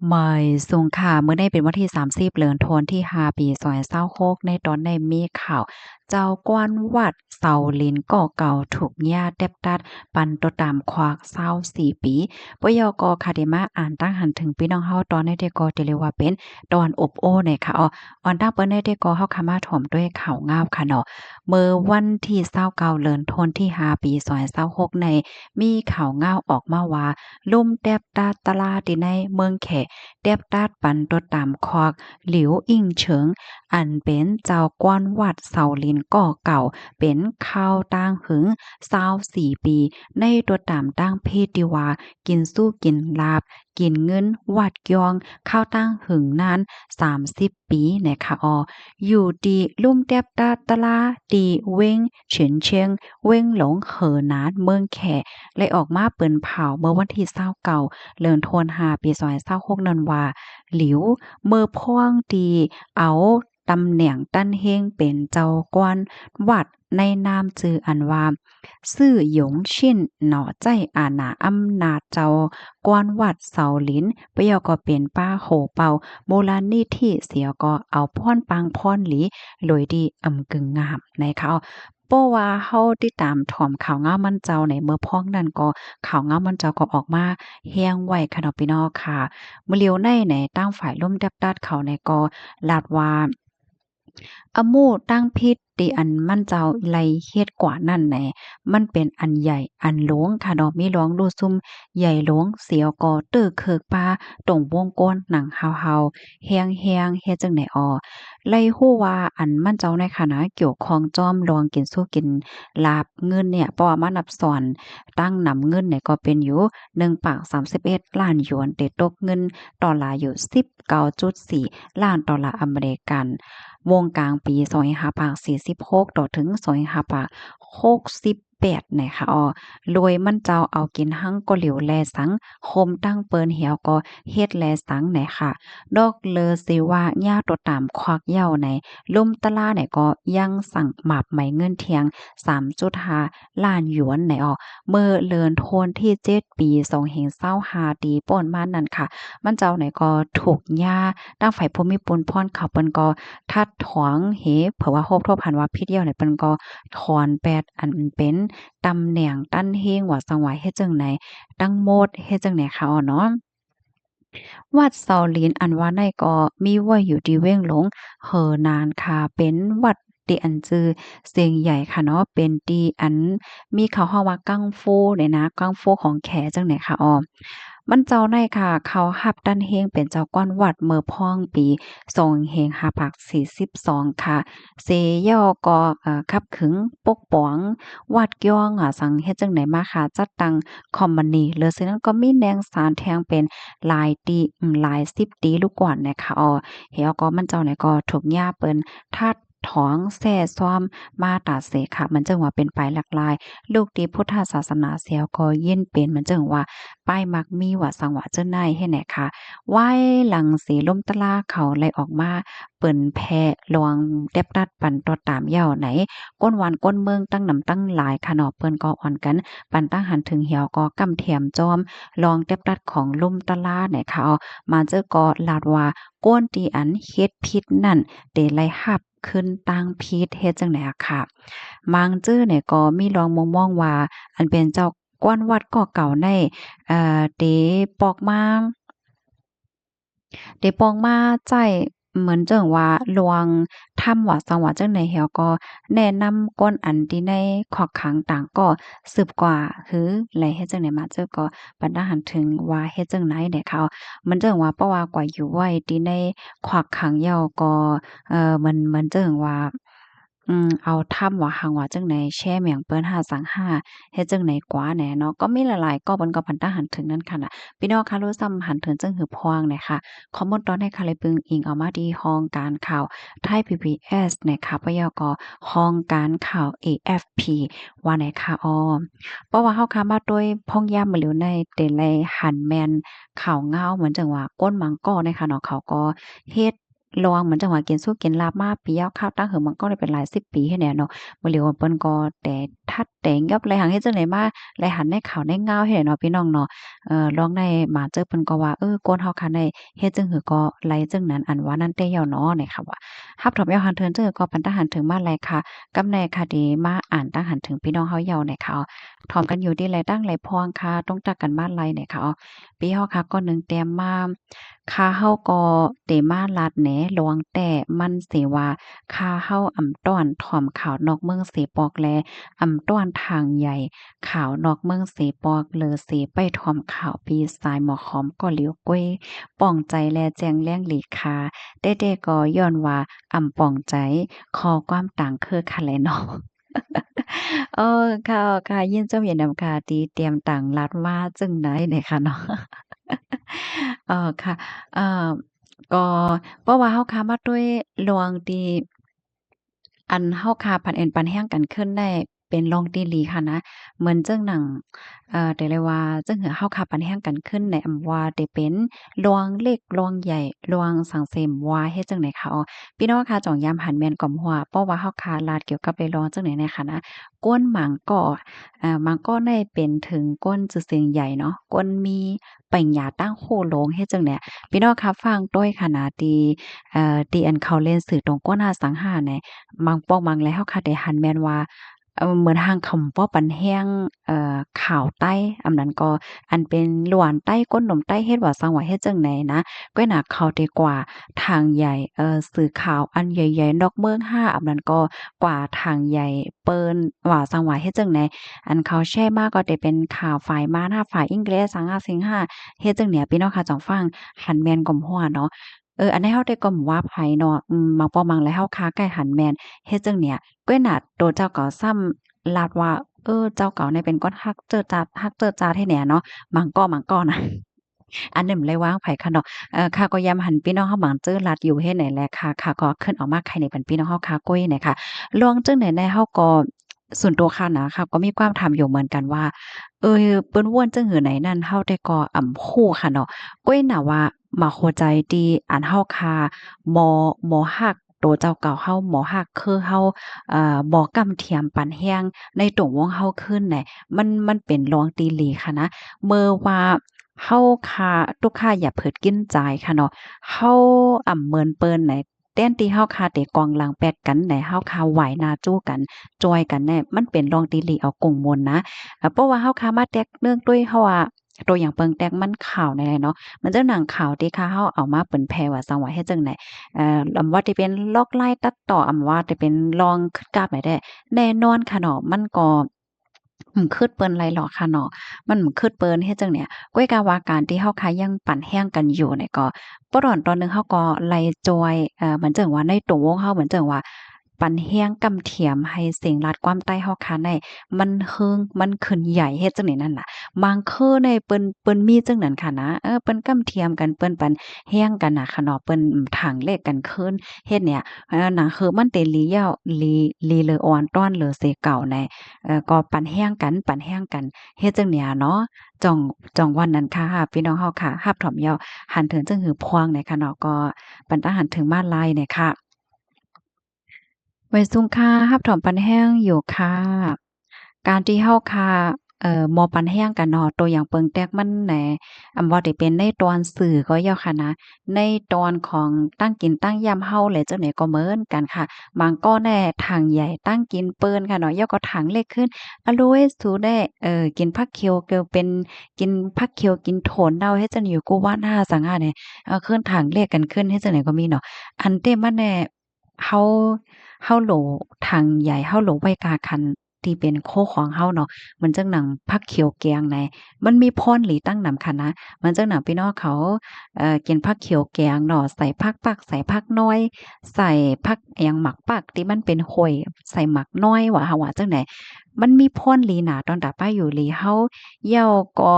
ไม่สงค่ะเมื่อได้เป็นวันที่30เดือนธันวาคมที่5ปี2026ในตอนได้มีข่าวเจ้ากวนวัดเสาหลินก่อเก่าถูกญาติแดบตัดปันตัวตามควาก24ปีปยกค่ะได้มาอ่านตั้งหันถึงพี่น้องเฮาตอนในที่ก็ที่เรียกว่าเป็นตอนอบโอ้เนี่ยค่ะออนตั้งเปิ้นในที่ก็เฮาคามาถ่อมด้วยข่าวงามค่ะเนาะเมื่อวันที่29เดือนธันวาคมที่5ปี2026ในมีข่าวงาวออกมาว่าลุ่มแดบตัดตลาดที่ในเมืองแข เตียบตาดปันตัวตามควักหลิวอิงเฉิงอันเป็นเจ้ากวนวัดเสาลินก่อเก่าเป็นข้าวต่างหึง24ปีในตัวตามตั้งเพศดีว่ากินสู้กินลาบกินเงินวัดยองข้าวตั้งหึงนาน30ปีนะคะอยู่ดีลุ่มเตียบตาตะลาดีเว้งเฉินเชียงเว้งหลงเหอนานเมืองแขเลยออกมาเปิ้นเผาเมื่อวันที่29เดือนธันวาคมปี2026นั้นว่าหลิวเมื่อพ่วงดีเอาตำแหน่งตั้นเฮงเป็นเจ้ากวนวัดในนามจืออันว่าซื่อหยงชินหน่อใจอาณาอำนาจเจ้ากวนวัดเสาหลินปยก็เป็นป้าโหเป่าโบราณนิธิเสียก็เอาพ่อนปังพ่อนหลีโดยดีกึ่งงามนะคะเพราะว่าเฮาติดตามถ่อมข่าวงามมันเจ้าในเมื่อพ้องนั้นก็ข่าวงามมันเจ้าก็ออกมาแฮงไว้ค่ะเนาะพี่น้องค่ะมื้อเลียวในตั้งฝ่ายร่วมดับดัดเขาในก็ลาดว่าอะโมตั้งพิษติอันมั่นเจ้าไลเฮ็ดกว่านั้นแหน่มันเป็นอันใหญ่อันหลวงค่ะดอกมีหลวงดูซุ่มใหญ่หลวงเสียวก่อเตื้อเคิกปลาตรงวงก้นหนังฮาวๆแฮงเฮ็ดจังได๋ไล่ฮู้ว่าอันมั่นเจ้าในคณะเกี่ยวข้องจอมลวงกินสู้กินลาบเงินเนี่ยเพราะว่ามานับสอนตั้งนำเงินเนี่ยก็เป็นอยู่1ปาก31ล้านหยวนเตตกเงินดอลลาร์อยู่19.4ล้านดอลลาร์อเมริกัน วงกลางปี2546ต่อถึง2568นะคะรวยมันเจ้าเอากินหั้งก็เหลียวแลสังคมตั้งเปิ้นเหี่ยวก็เฮ็ดแลสังไหนค่ะดอกเลอสิว่าย่าตัวตามควักเหย้าในลุ่มตะลาเนี่ยก็ยังสั่งหมาบไหมเงินเทียง3.5ล้านหยวนไหนเมื่อเลินโทนที่7ปี2525ตีป่นมานั่นค่ะมันเจ้าไหนก็ถูกย่าตั้งฝ่ายภูมิพลพรเขาเปิ้นก็ ทัดถวงเหเผื่อว่าโฮบทบหันว่าพิเดียวเนี่ยเปิ้นก็ถอนแปดอันเป็นตำแหน่งตั้นเฮงว่าสังหวายเฮ็ดจังไหนตั้งโมดเฮ็ดจังไหนคะเนาะวัดเสาหลินอันว่าในก็มีไว้อยู่ที่เว้งหลงเหอนานค่ะเป็นวัดที่อันจือเสียงใหญ่ค่ะเนาะเป็นที่อันมีเขาเฮาว่ากังฟูเนี่ยนะกังฟูของแขจังไหนคะมันเจ้าในค่ะเขาหับดันเฮงเป็นเจ้าก้อนวัดเมื่อพ่องปีทรงเฮงหาผัก42ค่ะเซย่อก็คับขึงปกป๋องวัดย่องสังเฮ็ดจังไหนมาค่ะจัดตั้งคอมมานีเหลือฉะนั้นก็มีแนงสารแทงเป็นหลายตีหลาย10ตีลูกกว่านะคะเฮาก็มันเจ้าเนี่ยก็ถูกย่าเปิ้นทัดถองแซ่ซ้อมมาตราเสค่ะมันจึงว่าเป็นไปหลากหลายลูกตีพุทธศาสนาเสียก็เย็นเป็นมันจึงว่า ป้ายมักมีว่าสังหวะเจ้าในให้แหน่ค่ะไหว้หลังสีลมตะลาเขาไล่ออกมาเปิ้นแพ่ลวงแดบดัดปันตัวตามเหย้าไหนก้นหวานก้นเมืองตั้งนำตั้งหลายค่ะเนาะเปิ้นก็อ่อนกันปันตั้งหันถึงเหี่ยวก็กำแถมจอมลองแดบดัดของลมตะลาเนี่ยค่ะมาเจอก็ลาดว่าก้นตีอันเฮ็ดผิดนั่นเตไล่หับขึ้นตั้งพิษเฮ็ดจังได๋อะค่ะมางจื้อเนี่ยก็มีลองมองว่าอันเป็นเจ้ากวนวัดก่อเก่าในเตปอกมาใจเหมือนจั่งว่าลวงทำว่าสังว่าจั่งใดแฮวก็แนะนำก้นอันที่ในขอกขังต่างก็สืบกว่าหือแลเฮ็ดจั่งใดมาเจ้าก็บรรดาหันถึงว่าเฮ็ดจั่งใดได้เขามันจั่งว่าเพราะว่ากว่าอยู่ไว้ที่ในขวากขังเหย้าก็มันจั่งว่าเอาถ้ำว่าหังว่าจั่งใดแช่แหมงเปิ้น5สัง5เฮ็ดจั่งใดกว่าแหน่เนาะก็มีหลายๆก็เปิ้นก็บรรดาหันถึงนั่นค่ะน่ะพี่น้องคะรู้ซ้ำหันถึงจั่งหือพวงเนี่ยค่ะ ข้อมูลตอนให้ค่ะเลยปึงอิงเอามาที่ห้องการข่าวไทย PBS นะคะปยกห้องการข่าว AFP ว่าไหนคะเพราะว่าเฮาค่ะมาด้วยพ้องย่ามมาเหลียวในเตไลหันแม่นข่าวเงาเหมือนจังว่าก้นมังก้อนะคะเนาะเขาก็เฮ็ด ลองเหมือนจังหวะกินสู้กินลาบมาปีเอาข้าวตั้งเหิงมันก็ได้เป็นหลาย10ปีให้แน่เนาะบ่เหลียวว่าเปิ้นก็แต่ทัดแต่งยอบไหลหังเฮ็ดจังไดมาไหลหันในข่าวในงาวให้เนาะพี่น้องเนาะลองได้มาเจอเปิ้นก็ว่ากวนเฮาคันได้เฮ็ดจังหือก็ไหลจังนั้นอันว่านั่นเต้ยาเนาะเนี่ยค่ะว่าฮับถอมยาวหันเทินเจอก็ปันตาหันถึงมาไหลค่ะกำแน่ค่ะดีมาอ่านตั้งหันถึงพี่น้องเฮาเยาเนี่ยค่ะถอมกันอยู่ดีไหลตั้งไหลพองค่ะต้องตักกันมาไหลเนี่ยค่ะปีเฮาค่ะก็นึงแต้มมาค่าเฮาก็เตมาลาดแหนหลวงแต่มันสิว่าค่าเฮาอำต้อนถ่อมขาวนอกเมืองเสปอกแลอำต้อนทางใหญ่ขาวนอกเมืองเสปอกเลอเสไปถ่อมข่าวปีสายหมอขอมก็เหลียวก้วยป้องใจแลแจงแล้งหลีคาเด้ๆก็ย้อนว่าอำป้องใจคอความต่างคือคันแลเนาะค่ะค่ะยินเจ้าเหยียนนำค่ะที่เตรียมต่างรัดมาจึงไหนเนี่ยค่ะเนาะค่ะเอ่อก็เพราะว่าเฮาค้ามาด้วยลวงที่อันเฮาค้าผันแอนปันแฮ้งกันขึ้นได้เป็นลองตีหลีค่ะนะเหมือนจั่งหนังแต่เลยว่าจั่งหือเฮาค้าปันแฮ้งกันขึ้นในอำว่าได้เป็นลวงเล็กลวงใหญ่ลวงสังเสมว่าเฮ็ดจั่งใดคะพี่น้องค่ะจ่องยามหันแม่นก่อมหัวเพราะว่าเฮาค้าลาดเกี่ยวกับได้ลองจั่งใดแน่ค่ะนะก้นหมางก่อมังก็ได้เป็นถึงก้นจือเสียงใหญ่เนาะก้นมีปัญญาตั้งโคโลงเฮ็ดจั่งใดพี่น้องค่ะฟังต้วยค่ะนะที่ที่อันเขาเล่นสื่อตรงก้นหาสังหาเนี่ยมังป้องมังแล้วเฮาค่ะได้หันแม่นว่าเหมือนทางคำว่าปันแห้งข่าวใต้อันนั้นก็อันเป็นหลวนใต้ก้นหนมใต้เฮ็ดว่าสังว่าเฮ็ดจังไหนนะก็น่าเข้าดีกว่าทางใหญ่สื่อข่าวอันใหญ่ๆนอกเมือง5อันนั้นก็กว่าทางใหญ่เปิ้นว่าสังว่าเฮ็ดจังไหนอันเขาแชร์มาก็ได้เป็นข่าวฝ่ายมารถ้าฝ่ายอังกฤษสังหาสิงหาเฮ็ดจังเนี่ยพี่น้องค่ะจังฟังหันแม่นก่อมฮ้อเนาะอันนี้เฮาได้ก็ว่าไผเนาะมักบ่มังแล้วเฮาค้าใกล้หันแม่นเฮ็ดจังเนี่ยก้วยหนาดโตเจ้าเก่าซ้ำลาดว่าเจ้าเก่าเนี่ยเป็นก้อนฮักเจอจาดฮักเจอจาดให้แหน่เนาะมังก้อนะอันนี้มันเลยวางไผค่ะเนาะข้าก็ย้ำหันพี่น้องเฮาหมั่งเจอลัดอยู่เฮ็ดไหนแลค่ะก็ขึ้นออกมาใครในเป็นพี่น้องเฮาค่ะก้อยเนี่ยค่ะลองจังไหนแน่เฮาก็ส่วนตัวค่ะนะค่ะก็มีความถามอยู่เหมือนกันว่าเปิ้นว่วนจังหือไหนนั่นเฮาได้ก็ฮู้ค่ะเนาะก้อยน่ะว่ามาเข้าใจที่อันเฮาค่ะหมอฮักโตเจ้าเก่าเฮาหมอฮักคือเฮาบ่กำเทียมปานแรงในตรงวงเฮาขึ้นแหน่มันเป็นรองตีหลีค่ะนะเมื่อว่าเฮาค่ะตุกค่าอย่าเผิดกินจ่ายค่ะเนาะเฮาเมินเปิ้นไหนแต้นที่เฮาคาเตกองหลังแปดกันไหนเฮาคาไหวหน้าจู้กันจอยกันแน่มันเป็นรองตีหลีเอากงมนนะเพราะว่าเฮาคามาแตกเนื่องด้วยเฮาว่าตัวอย่างเปิงแตกมันข่าวในเนาะมันจะหนังข่าวที่ค่ะเฮาเอามาเปิ้นแผ่ว่าจังว่าเฮ็ดจังไดอำว่าที่เป็นลอกไล่ตัดต่ออำว่าที่เป็นลองขึ้นกราฟไหนได้แน่นอนค่ะเนาะมันก็คืดเปิ้นไรหรอกค่ะเนาะมันคืดเปิ้นเฮ็ดจั่งเนี่ยก้อยกาว่าการที่เฮาค่ะยังปั่นแฮ้งกันอยู่เนี่ยก็บ่ดอนตอนหนึ่งเฮาก็ไล่จอยเหมือนจั่งว่าในตรงวงเฮาเหมือนจั่งว่าปั่นแฮ้งกำเทียมให้เสียงลัดความใต้เฮาค่ะได้มันเฮิงมันขึ้นใหญ่เฮ็ดจั่งนี้นั่นน่ะบางคือในเปิ้นมีจังนั้นค่ะนะเปิ้นกำเทียมกันเปิ้นปั่นแฮ้งกันน่ะค่ะเนาะเปิ้นถางเลขกันขึ้นเฮ็ดเนี่ยน่ะคือมันเตลียาวลีเลออ่อนต้อนเลอเสเก่าแน่ ก็ปั่นแห้งกันเฮ็ดจังเนี่ยเนาะจ่องวันนั้นค่ะพี่น้องเฮาค่ะรับถ่อมเยาหันถึงจังหือพวงเนี่ยค่ะเนาะก็ปันตาหันถึงมาลายเนี่ยค่ะไว้ซุ่มค่ะรับถ่อมปันแห้งอยู่ค่ะการที่เฮาค่ะมอปันแห้งกันเนาะตัวอย่างเปิงแตกมันแหนว่าได้เป็นในตอนสื่อก็ย่อค่ะนะในตอนของตั้งกินตั้งยามเฮาแหละจังไหนก็เหมือนกันค่ะบางก็แน่ถังใหญ่ตั้งกินเปิ้นค่ะเนาะย่อก็ถังเล็กขึ้น อะโลเอสูได้กินผักเขียวเกียวเป็นกินผักเขียวกินโถนเดาเฮ็ดจั่งอยู่กูว่าหน้าสังหาเนี่ยเครื่องถางเลขกันขึ้นเฮ็ดจั่งใดก็มีเนาะอันเต้มันแน่เฮาเฮาโหลทางใหญ่เฮาโหลไว้กาคันที่เป็นโคของเฮาเนาะมันจังหนังผักเขียวแกงในมันมีพรหลีตั้งนำค่ะนะมันจังหนังพี่น้องเขากินผักเขียวแกงเนาะใส่ผักปักใส่ผักน้อยใส่ผักอิหยังหมักปักที่มันเป็นข้อยใส่หมักน้อยว่าเฮาว่าจังได มันมีพ่นหลีหนาตอนตาป้ายอยู่หลีเฮาเย้าก็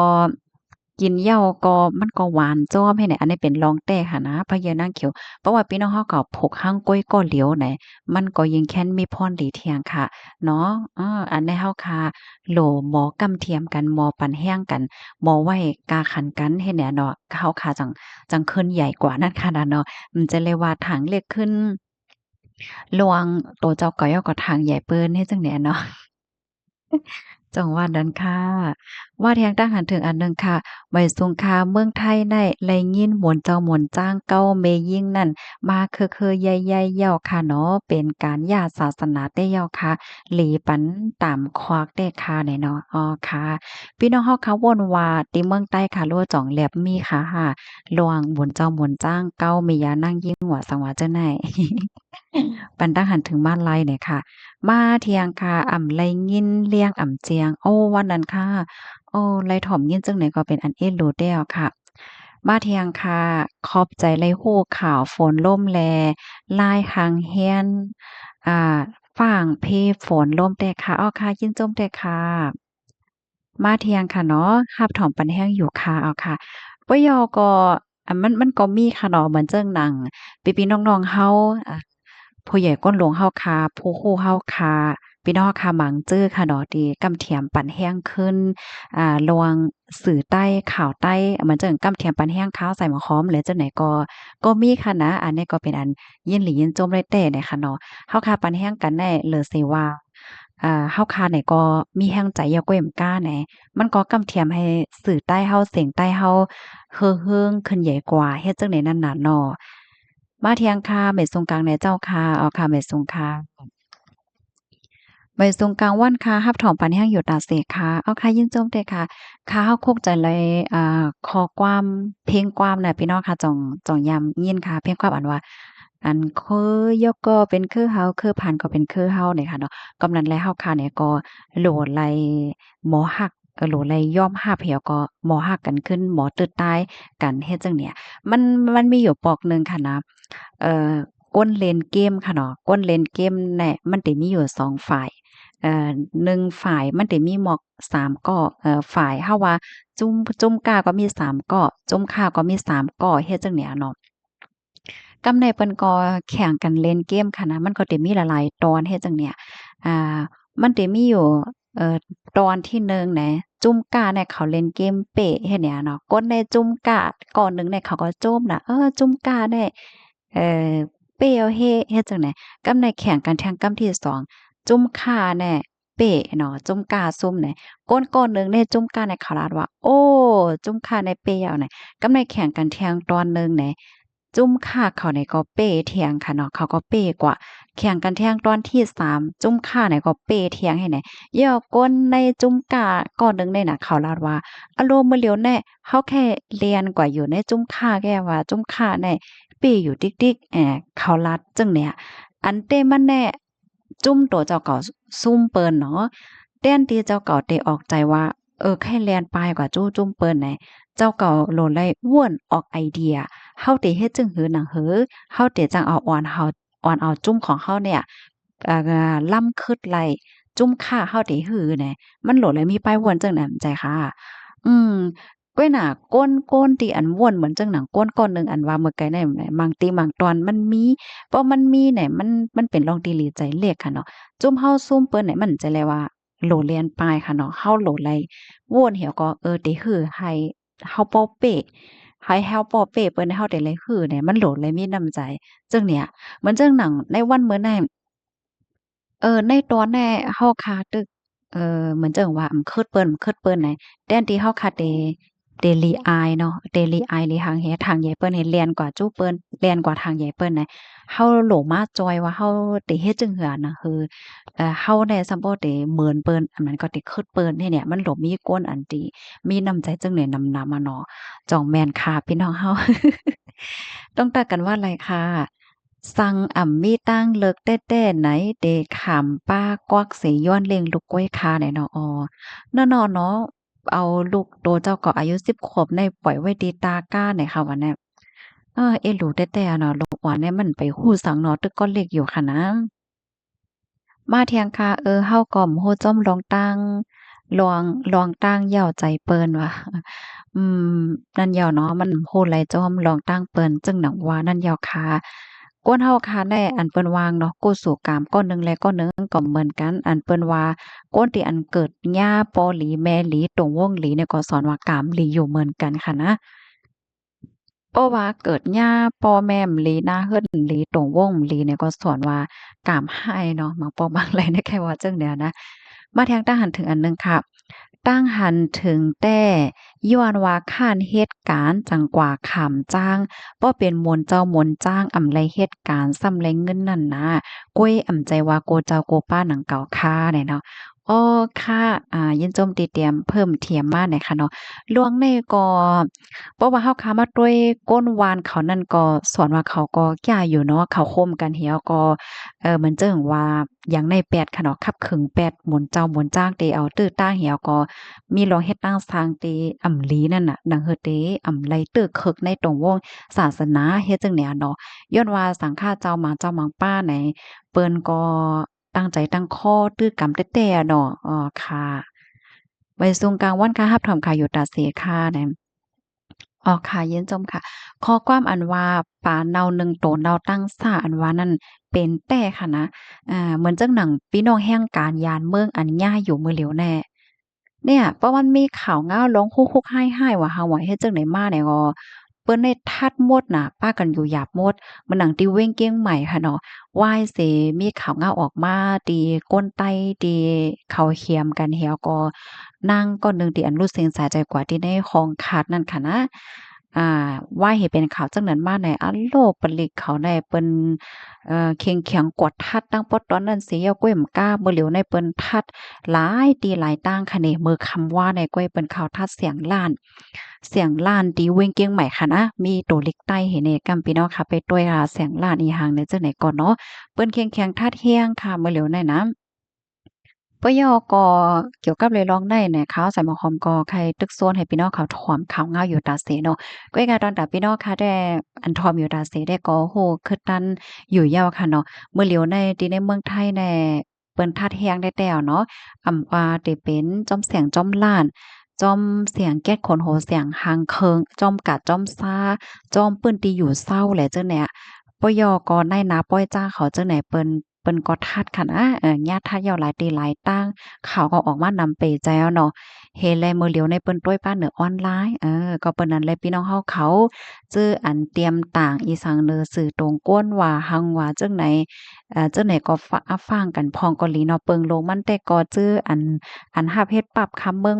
กินเหย้าก็มันก็หวานจ้อมให้ไหนอันนี้เป็นรองแต้ค่ะนะพะเยานางเขียวเพราะว่าพี่น้องเฮาก็พกหั่งก้อยก้อเหลียวไหนมันก็ยิงแค้นมีพรหลีเทียงค่ะเนาะอันนี้เฮาค่ะโหลหมอกำเทียมกันหมอปั่นแห้งกันหมอไว้กาขันกันเฮ็ดแหนเนาะเฮาค่ะจังขึ้นใหญ่กว่านั้นค่ะนะเนาะมันจะเลยว่าถังเล็กขึ้นหลวงโตเจ้าก็ย่อก็ถังใหญ่เปิ้นเฮ็ดจังแหนเนาะ จังหวัดนั้นค่ะว่าแทงทหารถึงอันหนึ่งค่ะไว้สงครามเมืองไทยได้ไล่ยินหมวนเจ้าหมวนจ้างเก้าเมยิ่งนั่นมาคือๆใหญ่ๆเย่าค่ะเนาะเป็นการญาติศาสนาได้เย่าค่ะหลีปันตามควักได้ค่ะเนี่ยเนาะอ๋อค่ะพี่น้องเฮาค่ะวนว่าติเมืองใต้ค่ะรั่วจ่องแหลบมีค่ะหลวงหมุนเจ้าหมุนจ้างเก้าเมยานั่งยิ่งหัวสังวาเจ้าไหนปันตั้งหันถึงบ้านไร่เนี่ยค่ะ มาเที่ยงค่ะอ่ำไลงินเลียงอ่ำเจียงโอ้วันนั้นค่ะโอ้ไลถ่อมยินจังไหนก็เป็นอันเอ็นรู้แล้วค่ะมาเที่ยงค่ะขอบใจไลฮู้ข่าวฝนล่มแลลายหางเฮียนอ่าฟ้างเพฝนล่มแต่ค่ะอ้อค่ะยินจมแต่ค่ะมาเที่ยงค่ะเนาะรับถอมปันแห้งอยู่ค่ะเอาค่ะปยอก็มันก็มีค่ะเนาะเหมือนเจิงหนังพี่ๆน้องๆเฮาอ่า ผู้ใหญ่ก้นหลวงเฮาคาผู้คู่เฮาคาพี่น้องคาหมังจื้อค่ะเนาะที่กำเทียมปั่นแห้งขึ้นลวงสื่อใต้ข่าวใต้เหมือนจั่งกำเทียมปั่นแห้งข้าวใส่หมะค้อมหรือจังไหนก็มีค่ะนะอันนี้ก็เป็นอันยินหลียินจมได้แต่เนี่ยค่ะเนาะเฮาคาปั่นแห้งกันได้เหลือสิว่าเฮาคาไหนก็มีแห้งใจอย่าก้อยมก้าแหนมันก็กำเทียมให้สื่อใต้เฮาเสียงใต้เฮาเฮิงขึ้นใหญ่กว่าเฮ็ดจังได๋นั่นน่ะเนาะ มาเที่ยงค่ะเม็ดทรงกลางแหน่เจ้าค่ะเอาค่ะเม็ดทรงค่ะเม็ดทรงกลางวันค่ะรับถอมปันแห้งอยู่ตาเสกค่ะเอาค่ะยินจมเด้อค่ะค่ะเฮาคกใจเลยคอความเพลงความน่ะพี่น้องค่ะจ่องย้ำยินค่ะเพลงความอันว่าอันคือยกก็เป็นคือเฮาคือผ่านก็เป็นคือเฮาเนี่ยค่ะเนาะกำนั้นแล้วเฮาค่ะเนี่ยก็โหลไลหมอฮักโหลไลยอมรับแล้วก็หมอฮักกันขึ้นหมอตึดตายกันเฮ็ดจังเนี่ยมันมันมีอยู่ปอกหนึ่งค่ะนะ เอ่อก้นเล่นเกมค่ะเนาะก้นเล่นเกมเนี่ยมันสิมีอยู่2ฝ่าย1ฝ่ายมันสิมีหมอก3ก้อฝ่ายเฮาว่าจุ้มกล้าก็มี3ก้อจุ้มข่าก็มี3ก้อเฮ็ดจั่งเนี้ยเนาะกำในเพิ่นก็แข่งกันเล่นเกมค่ะนะมันก็สิมีหลายๆตอนเฮ็ดจั่งเนี้ยอ่ามันสิมีอยู่เอ่อตอนที่1น่ะจุ้มกล้าเนี่ยเขาเล่นเกมเป๊ะเฮ็ดเนี่ยเนาะคนในจุ้มกล้าก่อนหนึ่งเนี่ยเขาก็โจมน่ะจุ้มกล้าเนี่ยเอ่อ เป้เอาเฮ็ดจั่งใดกำในแข่งกันแทงกำที่2จุ้มข่าแน่เป้เนาะจุ้มก่าซุ่มแหน่ก้นๆหนึ่งเนี่ยจุ้มก่าในเขาลาดว่าโอ้จุ้มข่าในเป้เอาแหน่กำในแข่งกันแทงตอนหนึ่งแหน่จุ้มข่าเขาเนี่ยก็เป้เถียงค่ะเนาะเขาก็เป้กว่าแข่งกันแทงตอนที่3จุ้มข่าเนี่ยก็เป้เถียงให้แหน่ย่อก้นในจุ้มก่าก้อนหนึ่งเนี่ยน่ะเขาลาดว่าอารมณ์มื้อเหลียวแน่เฮาแค่เรียนกว่าอยู่ในจุ้มข่าแค่ว่าจุ้มข่าแน่ ปีอยู่ติ๊กๆเขาลัดจังเนี่ยอันเต้มันแน่จุ้มตัวเจ้าเก่าซุ่มเปิ้นเนาะแต้นที่เจ้าเก่าเตออกใจว่าแค่แลนปลายกว่าจู้จุ้มเปิ้นแหนเจ้าเก่าโหลดไล่ว้วนออกไอเดียเฮาเตเฮ็ดจึงหือหนังหือเฮาเตจังเอาอ่อนเอาจุ้มของเฮาเนี่ยล้ำคึดไล่จุ้มค่าเฮาเตหือแหนมันโหลดเลยมีป้ายว้วนจังแหนมใจค่ะอืม ก้อยหน้าก้นที่อันม่วนเหมือนจังหนังก้นก้อนหนึ่งอันว่าเมื่อไกลได้บางตีบางตอนมันมีเพราะมันมีเนี่ยมันเป็นรองตีหลีใจเลขค่ะเนาะจุ่มเฮาซุ่มเปิ้นเนี่ยมันจะแลว่าโหลเรียนปลายค่ะเนาะเฮาโหลไลโวนเหี่ยวก็ติฮือให้เฮาเป้าเป้ให้เฮาเป้าเป้เปิ้นให้เฮาได้เลยฮือเนี่ยมันโหลเลยมีน้ำใจจังเนี่ยเหมือนจังหนังในวันมื้อนั้น ในตอนแน่เฮาคาตึกเหมือนจั่งว่าเคิดเปิ้นไหนแทนที่เฮาคาเดลี่อายเนาะเดลี่อายหรือหางแหทางใหญ่เปิ้นนี่แล่นกว่าจู้เปิ้นแล่นกว่าทางใหญ่เปิ้นน่ะเฮาโหลมาจอยว่าเฮาได้เฮ็ดจั่งหือน่ะคือเฮาได้ซัมบ่ได้เหมินเปิ้นอันนั้นก็ได้คิดเปิ้นเนี่ยมันโหลมีกวนอันที่มีน้ำใจจังได๋นำๆอะเนาะจ้องแม่นค่ะพี่น้องเฮาต้องตัดกันว่าไรค่ะ ซังอ่ำมีตั้งเลิกแต้ๆไหนเดขำป้ากวักเสย้อนเลียงลูกกล้วยคาไหนเนาะอ๋อนั่นเนาะเนาะเอาลูกโตเจ้าก็อายุ10ขวบในปล่อยไว้ดีตาก้าไหนค่ะว่าแน่เอ๊ะลูกแต้ๆอะเนาะลูกว่าเนี่ยมันไปฮู้สังเนาะตึกก้อนเล็กอยู่ค่ะนะมาเที่ยงค่ะเฮาก็บ่ฮู้จ้อมลองตั้ง ลองลองตั้งเหย้าใจเปิ้นว่าอืมนั่นเหย้าเนาะมันโพดหลายจ้อมลองตั้งเปิ้นจึงหนังว่านั่นเหย้าค่ะกวนเฮาค่ะได้อันเปิ้นวางเนาะกู้สู่กามก้อนหนึ่งและก้อนหนึ่งก็เหมือนกันอันเปิ้นว่าก้นที่อันเกิดย่าปอหลีแม่หลีตรงวงหลีเนี่ยก็สอนว่ากามหลีอยู่เหมือนกันค่ะนะเพราะว่าเกิดย่าพ่อแม่มหลีนาเฮิรนหลีตรงวงหลีเนี่ยก็สอนว่ากามให้เนาะบางปอบางไรเนี่ยแค่ว่าจั่งเนี่ยนะมาแทงตั้งหันถึงอันหนึ่งค่ะ ตั้งหันถึงแต่ย้อนว่าข้านเหตุการณ์จังกว่าขำจ้างบ่เป็นมนต์เจ้ามนต์จ้างอำไลเหตุการณ์ซำไลเงินนั่นนะก้วยอำใจว่าโกเจ้าโกป้าหนังเก่าค่าเนี่ยเนาะอ้อค่ะยินจมตีเตรียมเพิ่มเทียมมาหน่อยค่ะเนาะลวงในก็เพราะว่าเฮาค้ามาด้วยก้นวานเขานั่นก็สอนว่าเขาก็กล้าอยู่เนาะเขาคมกันเหี่ยวก็เหมือนเจิ่งว่าอย่างในแปดค่ะเนาะคับขึงแปดหมุนเจ้าหมุนจ้างเตเอาตื้อต้าเหี่ยวก็ มีลองเฮ็ดตั้งสร้างตีอำลีนั่นน่ะดังเฮ็ดเตอำไลตึกคึกในตรงวงศาสนาเฮ็ดจังเนี่ยเนาะย้อนว่าสังฆาเจ้าหมาเจ้าหมางป้าไหนเปิ้นก็ตั้งใจตั้งข้อตื้อกรรมแต้ๆอะเนาะอ้อค่ะไว้ทรงกลางวันค่ะรับถอมค่ะอยู่ตาเสค่ะแหนมอ๋อค่ะเย็นจมค่ะข้อความอันว่าปลาเน่าหนึ่งโตเน่าตั้งซ่าอันว่านั่นเป็นแต้ค่ะนะเหมือนจังหนังพี่น้องแห่งการยานเมืองอันย่าอยู่มื้อเหลียวแน่ เนี่ยเพราะมันมีข่าวง้าวร้องฮู้ๆไห้ๆว่าเฮาอะเฮ็ดจั่งใดมาเนี่ยก็เปิ้นได้ทัดหมดน่ะป้ากันอยู่หยาบหมดมันหนังติเว้งเก้งใหม่ค่ะเนาะวายเสมีข่าวง้าวออกมาตีก้นไต้ตีเขาเขียมกันแฮวก็นางก็หนึ่งที่อันรู้สึกสาใจกว่าที่ในของขาดนั่นค่ะนะอ่าว่าเหตุเป็นข่าวจังนั้นมาในอันโลปลิกเขาได้เปิ้นเข่งเขียงกวดทัดตั้งปอตอนนั้นสิเอาก้วยมก้าบ่เหลียวในเปิ้นทัด หลายตีหลายต่างคะเนมือคำว่าในก้อยเป็นข่าวทัดเสียงล้าน เสียงล้านตีเวงเกียงใหม่ค่ะนะมีตัวเล็กใต้เห็นในกัมพี่น้องค่ะไปต้วยเสียงล้านอีหางในจังไหนก่อนเนาะเปิ้นเคียงแข็งทัดเฮียงค่ะเมื่อเหลียวในน้ำ ปยก็เกี่ยวกับเรยร้องได้เนี่ยข่าวสายหมอหอมก็ใครตึกโซนให้พี่น้องเขาถอมข่าวเงาอยู่ตาเสเนาะก้อยกาตอนตาพี่น้องค่ะได้อันทอมอยู่ตาเสได้ก็โอ้โฮคือตันอยู่ยาวค่ะเนาะเมื่อเหลียวในที่ในเมืองไทยแน่เปิ้นทัดแฮงได้แล้วเนาะว่าได้เป็นจอมแสงจอมล้านจอมเสียงแก๊สขนโหเสียงหางเคิงจอมกะจอมซ่าจอมปื้นตีอยู่เศร้าแหละจังเนี่ยปยก็ในนาป้อยจ้าเขาจังไหนเปิ้นก็ทัดค่ะนะญาติทัดยาวหลายตีหลายตั้ง ข่าวก็ออกมานำไปแจ้วเนาะเฮแลมื้อเหลียวในเปิ้นต้วยป้าเหนือออนไลน์ก็เปิ้นนั่นแหละพี่น้องเฮาเขาจื้ออันเตรียมต่างอีสังเนอสื่อตรงก้นว่าหังว่าจั่งไหนจั่งไหนก็ฟังกันพ้องเกาหลีเนาะเปิงลงมันแต่ก็จื้ออันรับเฮ็ดปรับคำเบิ่ง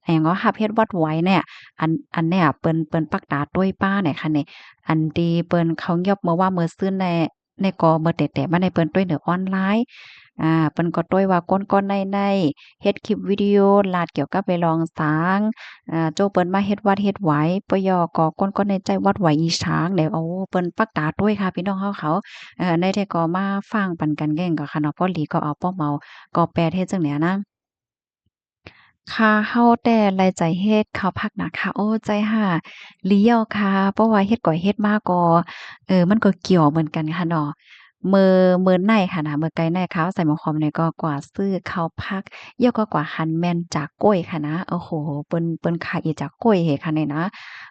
อะหยังก็รับเฮ็ดวัดไหวเนี่ยอันเนี่ยเปิ้นปักตาต้วยป้าเนี่ยค่ะนี่อันที่เปิ้นเขายอบมาว่ามื้อซื่นในก็มื้อแตะๆมาในเปิ้นต้วยเหนือออนไลน์ เปิ้นก็ต้วยว่าก้นๆในๆเฮ็ดคลิปวิดีโอลาดเกี่ยวกับไปลองสางโจ้เปิ้นมาเฮ็ดวัดเฮ็ดไหวปยก็ก้นๆในใจวัดไหวอีช้างแล้วโอ้เปิ้นปักตาต้วยค่ะพี่น้องเฮาเขาในที่ก็มาฟังปันกันแย่งก็ค่ะเนาะพอหลีก็เอาป้อเมาก็แปลเฮ็ดจั่งใดนะ ค่ะเฮาแต่หลายใจเฮ็ดข้าวผักน่ะค่ะโอ้ใจห่าเลี้ยวค่ะเพราะว่าเฮ็ดก่อยเฮ็ดมาก็มันก็เกี่ยวเหมือนกันค่ะเนาะมื้อในค่ะนะมื้อไกลในข้าวใส่หม้อหอมเนี่ยก็กว่าซื้อข้าวผักเดี๋ยวก็กว่าหันแม่นจากก้วยค่ะนะโอ้โฮเปิ้นขายอีจากก้วยเฮค่ะนี่นะ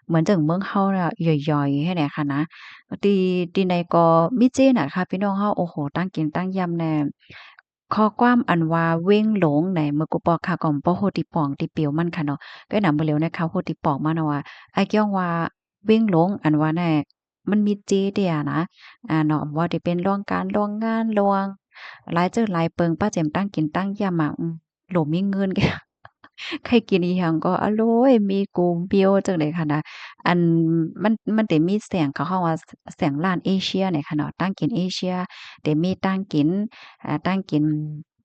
เหมือนจั่งเมืองเฮาน่ะย่อยๆให้แหน่ค่ะนะที่ใดก็มีเจน่ะค่ะพี่น้องเฮาโอ้โฮตั้งกินตั้งยำแน่ ข้อความอันว่าเว้งหลงในเมื่อกูปอค่ะก่อมป้อโฮติป่องติเปียวมันค่ะเนาะก็นำบ่เหลียวนะคะโฮติปองมาเนาะว่าไอ้เกี่ยงว่าเว้งหลงอันว่าแน่มันมีเจเดียนะเนาะว่าที่เป็นร่วงการร่วงงานร่วงหลายจื้อหลายเปิงป้าแจ่มตั้งกินตั้งยามอะโหลมีเงินแก ใครกินอีหยังก็อร่อยมีกูเบียวจังได๋ค่ะนะอันมันได้มีแสงเขาเฮาว่าแสงล้านเอเชียเนี่ยค่ะเนาะตั้งกินเอเชียได้มีตั้งกินตั้งกิน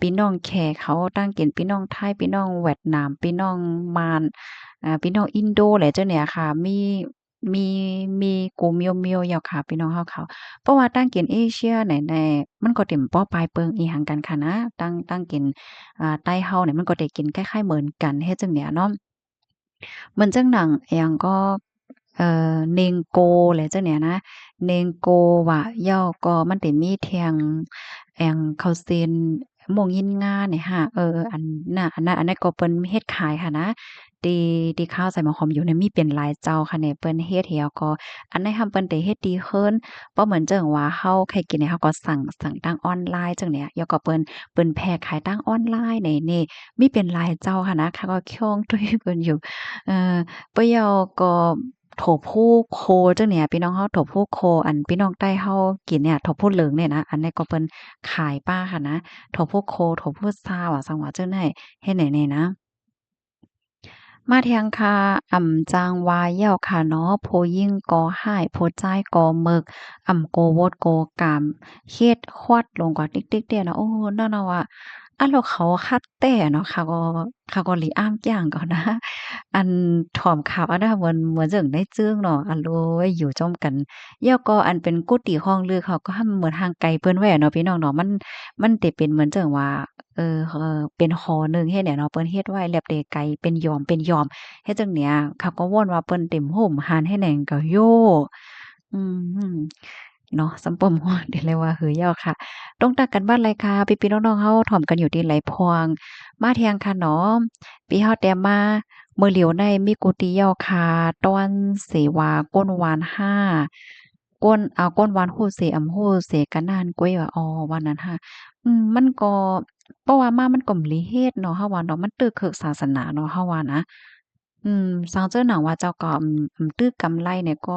พี่น้องแขกเขาตั้งกินพี่น้องไทยพี่น้องเวียดนามพี่น้องมานพี่น้องอินโดแหละเจ้าเนี่ยค่ะมีมีกูเมียวๆอยู่ค่ะพี่น้องเฮาเขาเพราะว่าตั้งกินเอเชียไหนๆมันก็เต็มป้อปลายเปิงอีหังกันค่ะนะตั้งกิน ใต้เฮาเนี่ยมันก็ได้กินคล้ายๆเหมือนกันเฮ็ดจั่งเนี้ยเนาะเหมือนจั่งหนังอิหยังก็เนงโกอะไรจั่งเนี้ยนะเนงโกว่าย่อก็มันได้มีแทงแองเขาเซียน หม่งยินงาเนี่ยค่ะอันน่ะอันนั้นก็เปิ้นเฮ็ดขายค่ะนะที่ข้าวใส่หมอหอมอยู่เนี่ยมีเป็นหลายเจ้าค่ะเนี่ยเปิ้นเฮ็ดแล้วก็อันไหนทำเปิ้นได้เฮ็ดดีขึ้นบ่เหมือนจั่งว่าเฮาใครกินเนี่ยเฮาก็สั่งทางออนไลน์จังเนี่ยแล้วก็เปิ้นแพ็กขายทางออนไลน์นี่มีเป็นหลายเจ้าค่ะนะข้าก็คองตุ้ยเปิ้นอยู่เอ่อเปิ้นยอก็โถผู้โคจังเนี่ยพี่น้องเฮาโถผู้โคอันพี่น้องใต้เฮากินเนี่ยโถผู้เหลืองเนี่ยนะอันนี้ก็เปิ้นขายป้าค่ะนะโถผู้โคโถผู้ซาวอะสังว่าจังได๋เฮ็ดไหนแน่นะ มาเทียงค่ะจางวาเยี่ยวค่ะเนาะโพยิ่งกอห่ายโพจ้ายกอหมึกโกโวดโกกามเฮ็ดฮอดลงกว่าติ๊กๆเดียเนาะโอ้นั่นน่ะว่าแล้วเขาคัดแต่เนาะเขาก็หลีอ้ามจ้างก่อนนะอันถ่อมข่าวอันน่ะเหมือนจั่งได้จึ้งเนาะอันโลยอยู่จ้อมกันแล้วก็อันเป็นกุฏิห้องลือเขาก็ทำเหมือนห่างไกลเปิ้นไว้อะเนาะพี่น้องเนาะมันสิเป็นเหมือนจั่งว่าเป็นหอหนึ่งเฮ็ดเนี่ยเนาะเปิ้นเฮ็ดไว้แล้วเดไกลเป็นยอมเฮ็ดจั่งเนี้ยเขาก็วอนว่าเปิ้นเต็มโฮมหานให้แหน่งก็โยอืมเนาะสำปมฮ้อนเดี๋ยวเลยว่าเฮือยาวค่ะตรงตักกันบ้านไรคะพี่ๆน้องๆเฮาถ่อมกันอยู่ที่ไหลพวงมาเที่ยงค่ะเนาะปีเฮาแต้มมามื้อเหลียวในมีกุฏิเหย้าค่ะต้อนเสวาก้นวาน5ก้นวานฮู้เสฮู้เสกะนานก้วยว่าอ๋อวันนั้นค่ะมันก็ เพราะว่ามามันก็บ่ได้เฮ็ดเนาะเฮาว่าเนาะมันตึกเคิกศาสนาเนาะเฮาว่านะสังเจอหนังว่าเจ้าก็ตึกกำไรเนี่ยก็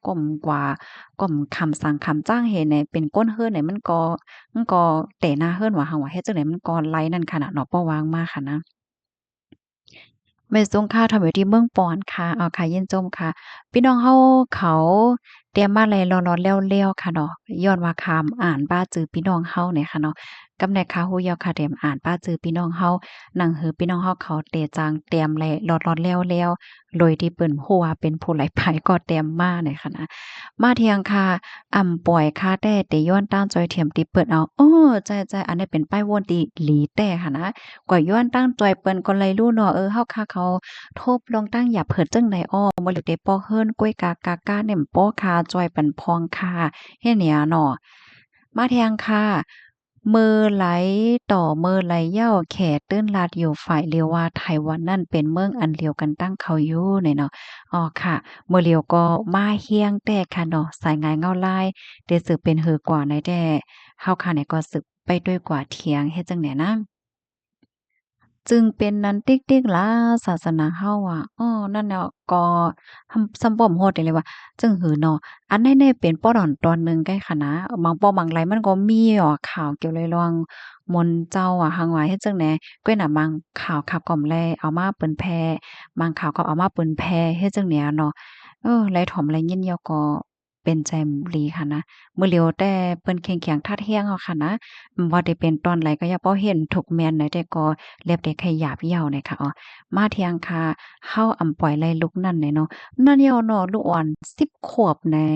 ก้มกว่าก้มคำสั่งคำจ้างเฮ็ดเนี่ยเป็นก้นเฮือนเนี่ยมันก็แต่หน้าเฮือนว่าเฮาว่าเฮ็ดจังได๋มันก็ไลนั่นขนาดเนาะเพราะว่างมาค่ะนะ ไม่ทรงค่าทำอยู่ที่เมืองปอนค่ะค่ะเยี่ยนจมค่ะพี่น้องเฮาเขาเตรียมมาลัยร้อนๆแล้วๆค่ะเนาะย้อนว่าคำอ่านป้าจือพี่น้องเฮาเนี่ยค่ะเนาะกำแหน่งขาฮู้ยาวค่ะเตรียมอ่านป้าจือพี่น้องเฮาหนังหือพี่น้องเฮาเขาเตจางเตรียมไลร้อนๆแล้วโดยที่เปิ้นฮู้ว่าเป็นผู้หลายภายก็เตรียมมาเนี่ยค่ะนะมาเที่ยงค่ะปล่อยค่าแต่ย้อนต้านจอยเทียมติเปิ้นเอาใจๆอันนี้เป็นป้ายโวนติหลีแต่ค่ะนะ กว่าย้อนตั้งจอยเปิ้นก็เลยรู้เนาะเฮาค่ะเขาโทบลองตั้งหยับเผิดจังใดอ้อบ่หรือได้ปอเฮิรนกล้วยกาแหน่มป้อคาจอยปันพองค่ะเฮ็ดเนี่ยเนาะมาแทงค่ะมือไหลต่อมือไหลเหย้าแขตื้นลาดอยู่ฝ่ายเลียวว่าไต้หวันนั่นเป็นเมืองอันเดียวกันตั้งเขาอยู่เนี่ยเนาะอ๋อค่ะมื้อเลียวก็มาเฮียงแต่ค่ะเนาะสายงายเงาลายได้สืบเป็นหือกว่าในแท้เฮาค่ะเนี่ยก็สืบไปด้วยกว่าเถียงเฮ็ดจังได๋นะ จึงเป็นนั้นติ๊กๆล่ะศาสนาเฮาอะนั่นแหละก็ซำบ่ฮู้ได้เลยว่าจึงหือเนาะอันใดๆเป็นป้อดอนตอนหนึ่งใกล้คะนะบางป้อบางไรมันก็มีข่าวเกี่ยวเลยระหว่างมนต์เจ้าอะหังว่าเฮ็ดจั่งใดก้อยน่ะบางข่าวขับกล่อมแลเอามาเปิ้นแพร่บางข่าวก็เอามาเปิ้นแพร่เฮ็ดจั่งเนี้ยเนาะไลถ่อมไลยินยอก็เป็นใจหลีค่ะนะมื้อเหลียวแต่เปิ้นเข็งแข็งทัดเที่ยงเอาค่ะนะบ่ได้เป็นตอนไหลก็อย่าป้อเห็นทุกแม่นไหนแต่ก็ เล็บเด็กขยับเหี่ยวเนี่ยค่ะมาเที่ยงค่ะเฮาปล่อยไล่ลุกนั่นเนี่ยเนาะนั่นเหี่ยวเนาะลูกอ่อน10ขวบแน่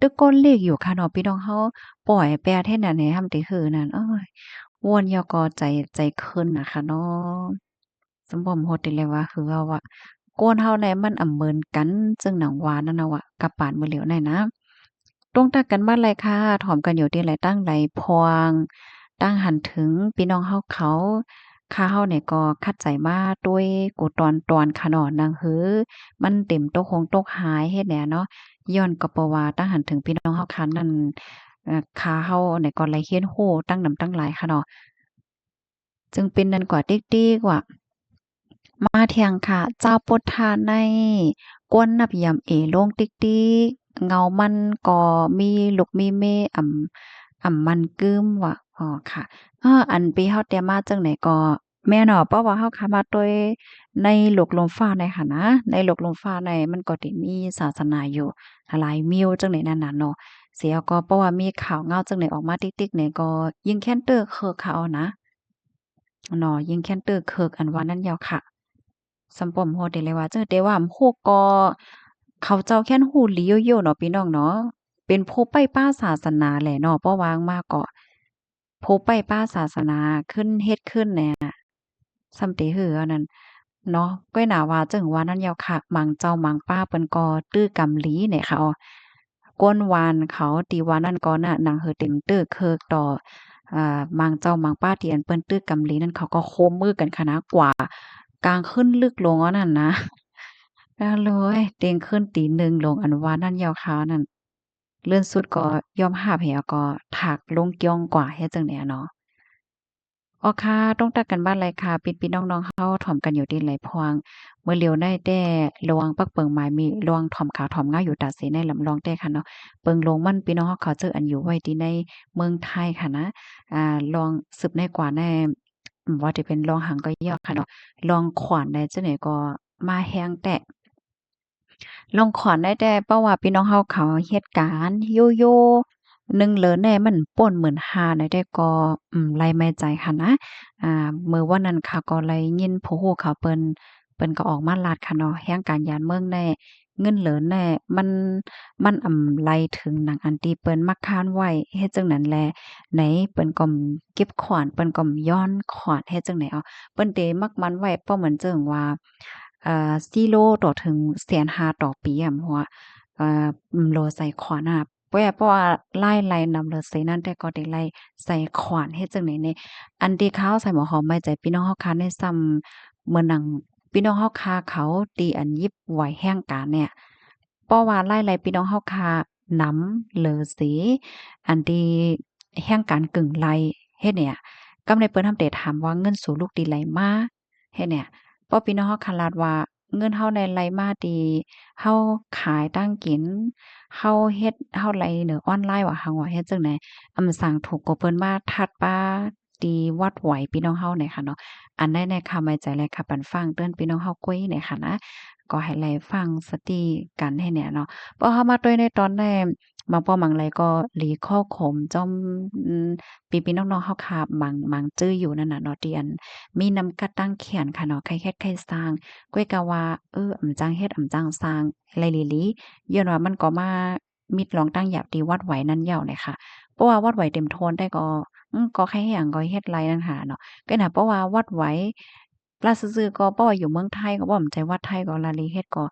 ตึกก้นเลขอยู่ค่ะเนาะพี่น้องเฮาปล่อยแปรเทศนั่นให้ทำติคือนั่นวนเหี่ยวก็ใจขึ้นน่ะค่ะเนาะสมบ่ฮู้ติเลยว่าคือว่าโกนเฮาเนี่ยมันเหมือนกันจึงหนังว่านั่นน่ะว่ะกับปานมื้อเหลียวนั่นนะ ตรงตักกันบ้านไรค่ะถอมกันอยู่ที่ไรตั้งไรพวงตั้งหันถึงพี่น้องเฮาเขาข้าเฮาเนี่ยก็คัดใจมาด้วยกูตอนขะเนาะนางหือมันเต็มโต๊ะคงโต๊ะหายเฮ็ดแหน่เนาะย้อนก็เพราะว่าตั้งหันถึงพี่น้องเฮาคันนั่นข้าเฮาเนี่ยก็ไหลเฮียนโฮตั้งนำตั้งหลายค่ะเนาะจึงเป็นนั่นกว่าติ๊กๆว่า มาเที่ยงค่ะเจ้าปุถทานในก้นนับยำเอโล่งติ๊กติ๊กเงามันก็มีลูกมีเม่มันกึ้มว่ะอ๋อค่ะอันปีเฮาเตรียมมาจังไหนก็แม่นอเพราะว่าเฮาขามาด้วยในโลกลมฟ้าในหั้นนะในโลกลมฟ้าในมันก็สิมีศาสนาอยู่หลายมิวจังได๋นั่นน่ะเนาะเสียก็เพราะว่ามีข่าวเงาจังได๋ออกมาติ๊กๆเนี่ยก็ยิงแคนเตอร์คือเขานะเนาะยิงแคนเตอร์คืออันว่านั้นยาวค่ะ สำปมโฮดได้เลยว่าจังแต่ว่าฮู้ก็เขาเจ้าแค่นฮู้หลีโยๆเนาะพี่น้องเนาะเป็นผู้ไปป้าศาสนาแหละเนาะเพราะว่างมาก็ผู้ไปป้าศาสนาขึ้นเฮ็ดขึ้นแหน่ส่ำเตหืออันนั้นเนาะก้อยหน้าว่าจั่งว่านั้นแหล้วค่ะมังเจ้ามังป้าเปิ้นก็ตื้อกำลีเนี่ยค่ะก้นวานเขาตีว่านั่นก็น่ะหนังหือเต็มตื้อเคิกต่อ บางเจ้าบางป้าที่อันเปิ้นตื้อกำลีนั่นเขาก็โคมมือกันค่ะนะกว่ากลางขึ้นลึกลงอันนั้นนะเอาเลยเต็งขึ้นตีหนึ่งลงอันว่านั่นยาวขาวนั่นเลื่อนสุดก็ยอมหาบแหก็ถักลงเกียงกว่าเฮ็ดจั่งใดอะเนาะ อ๋อค่ะต้องตักกันบ้านไรค่ะพี่ๆน้องๆเฮาถ่อมกันอยู่ดีไหลพวงเมื่อเลียวได้แต่ระวังปักเปิงหมายมีระวังถ่อมขาวถ่อมงาอยู่ตาเสในลำลองแต่ค่ะเนาะเปิงลงมันพี่น้องเฮาเขาเจออันอยู่ไว้ที่ในเมืองไทยค่ะนะลองสืบในกว่าแน่ว่าจะเป็นลองหังก็ยากค่ะเนาะลองขวานได้จังได๋ก็มาแฮงแต่ ลงขอนได้แต่เพราะว่าพี่น้องเฮาเขาเฮ็ดการอยู่ๆหนึ่งเลยแน่มันป่น15,000ได้แต่ก็ไล่ไม่ใจค่ะนะมื้อวันนั้นค่ะก็ไล่ยินผู้ฮู้เขาเปิ้นก็ออกมาลาดค่ะเนาะแฮ่งการยานเมืองแน่เงินเหลินแน่มันไล่ถึงหนังอันที่เปิ้นมักค้านไว้เฮ็ดจังนั้นแลไหนเปิ้นก็เก็บขวานเปิ้นก็ย้อนขวานเฮ็ดจังได๋เอาเปิ้นเตมักมันไว้เพราะเหมือนเจิงว่า4โลต่อถึง150,000ต่อปีอะเพราะว่าโลใส่ขวานอะเพราะว่าไล่นำเลิศใส่นั่นแต่ก็ได้ไล่ใส่ขวานเฮ็ดจังได๋นี่อันที่เขาใส่หมอหอมไว้ใจพี่น้องเฮาคาในซ้ำเหมือนหนังพี่น้องเฮาคาเขาตีอันยิบไหวแห่งการเนี่ยเพราะว่าไล่พี่น้องเฮาคานำเหลอเสอันที่แห่งการกึ่งไล่เฮ็ดเนี่ยกำในเปิ้นทำาแต่ถามว่าเงินสู่ลูกดีไหลมาเฮ็ดเนี่ย เพราะพี่น้องเฮาคาดว่าเงินเฮาได้ไหลมาดีเฮาขายตั้งกินเฮาเฮ็ดเฮาไหลเหนือออนไลน์ว่าหังว่าเฮ็ดจั่งใดสั่งถูกกว่าเปิ้นมาทัดป้าตีวัดไหวพี่น้องเฮาเนี่ยค่ะเนาะอันใดในค่ะไว้ใจเลยค่ะปันฟังเตือนพี่น้องเฮากุ้ยเนี่ยค่ะนะก็ให้ไลฟังสติกันให้เนี่ยเนาะเพราะเฮามาด้วยในตอนแรกบางป้อมังไรก็หลีข้อขมจ้อมอืมพี่ๆน้องๆเฮาค่ะมังจื้ออยู่นั่นน่ะเนาะที่อัน มีนำกะตั้งเขียนค่ะเนาะใครเฮ็ดใครสร้างก้อยกะว่าอำจังเฮ็ดอำจังสร้างไรหลีหลีย้อนว่ามันก็มามิดลองตั้งหยาบตีวัดไหวนั้นยาวเลยค่ะเพราะว่าวัดไหวเต็มโทนได้ก็ก็แค่หยังก็เฮ็ดไรนั่นหาเนาะก็น่ะเพราะว่าวัดไหวลาซื่อๆก็เพราะว่าอยู่เมืองไทยก็บ่มั่นใจวัดไทยก็ลาลีเฮ็ดก็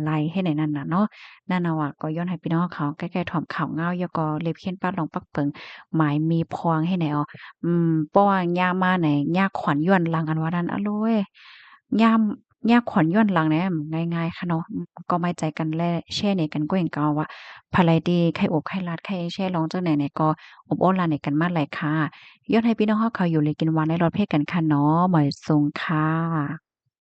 ไรเฮ็ดได้นั่นน่ะเนาะนั่นน่ะว่าก็ย้อนให้พี่น้องเขาใกล้ๆถ่อมข่าวเงาแล้วก็เล็บเขียนปาดลองปักเปิงหมายมีพวงให้แนว เพราะว่ายามมาเนี่ยยากขวัญย้อนหลังอันว่านั้นอะโลยยามยากขวัญย้อนหลังเนี่ยง่ายๆค่ะเนาะก็ไม้ใจกันแลแช่ในกันก็เห็นเก่าว่าภายดีใครโอบใครลัดใครแช่ร้องจังไหนเนี่ยก็อบโอ้ลาในกันมาหลายค่ะย้อนให้พี่น้องเฮาเขาอยู่เลยกินหวานในรถเพศกันค่ะเนาะหมอยสุงค่ะ